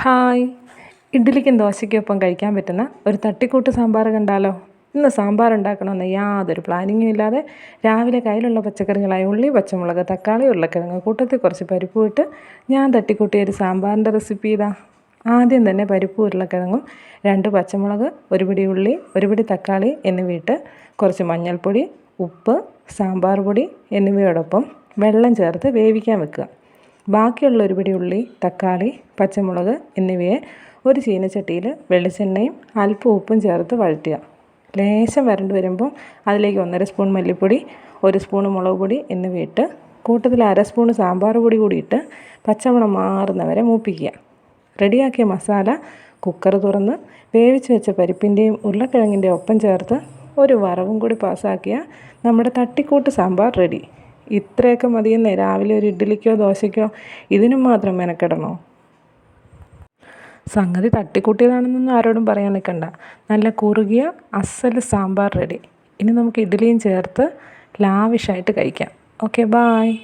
Hi, ഇഡ്ഡലിക്കും ദോശയ്ക്കും ഒപ്പം കഴിക്കാൻ പറ്റുന്ന ഒരു തട്ടിക്കൂട്ട് സാമ്പാർ കണ്ടാലോ? ഇന്ന് സാമ്പാർ ഉണ്ടാക്കണമെന്ന് യാതൊരു പ്ലാനിങ്ങും ഇല്ലാതെ രാവിലെ കയ്യിലുള്ള പച്ചക്കറികളായ ഉള്ളി, പച്ചമുളക്, തക്കാളി, ഉരുളക്കിഴങ്ങ് കൂട്ടത്തിൽ കുറച്ച് പരിപ്പും ഇട്ട് ഞാൻ തട്ടിക്കൂട്ടിയ ഒരു സാമ്പാറിൻ്റെ റെസിപ്പി ഇതാ. ആദ്യം തന്നെ പരിപ്പും ഉരുളക്കിഴങ്ങും 2 പച്ചമുളക്, ഒരു പിടി ഉള്ളി, ഒരു പിടി തക്കാളി എന്നിവ ഇട്ട് കുറച്ച് മഞ്ഞൾപ്പൊടി, ഉപ്പ്, സാമ്പാർ പൊടി എന്നിവയോടൊപ്പം വെള്ളം ചേർത്ത് വേവിക്കാൻ വെക്കുക. ബാക്കിയുള്ള ഒരു പിടി ഉള്ളി, തക്കാളി, പച്ചമുളക് എന്നിവയെ ഒരു ചീനച്ചട്ടിയിൽ വെളിച്ചെണ്ണയും അല്പം ഉപ്പും ചേർത്ത് വഴറ്റുക. ലേശം വരണ്ട് വരുമ്പോൾ അതിലേക്ക് 1.5 സ്പൂൺ മല്ലിപ്പൊടി, 1 സ്പൂൺ മുളക് പൊടി എന്നിവയിട്ട് കൂട്ടത്തിൽ 1/2 സ്പൂൺ സാമ്പാർ പൊടി കൂടിയിട്ട് പച്ചമണം മാറുന്നവരെ മൂപ്പിക്കുക. റെഡിയാക്കിയ മസാല കുക്കർ തുറന്ന് വേവിച്ച് വെച്ച പരിപ്പിൻ്റെയും ഉരുളക്കിഴങ്ങിൻ്റെയും ഒപ്പം ചേർത്ത് ഒരു വറവും കൂടി പാസ്സാക്കിയാൽ നമ്മുടെ തട്ടിക്കൂട്ട് സാമ്പാർ റെഡി. ഇത്രയൊക്കെ മതിയെന്നേ രാവിലെ ഒരു ഇഡ്ഡലിക്കോ ദോശയ്ക്കോ ഇതിനും മാത്രം മെനക്കെടണോ? സംഗതി തട്ടിക്കൂട്ടിയതാണെന്നൊന്നും ആരോടും പറയാൻ നിൽക്കണ്ട. നല്ല കുറുകിയ അസൽ സാമ്പാർ റെഡി. ഇനി നമുക്ക് ഇഡ്ഡലിയും ചേർത്ത് ലാവിഷായിട്ട് കഴിക്കാം. Okay, bye.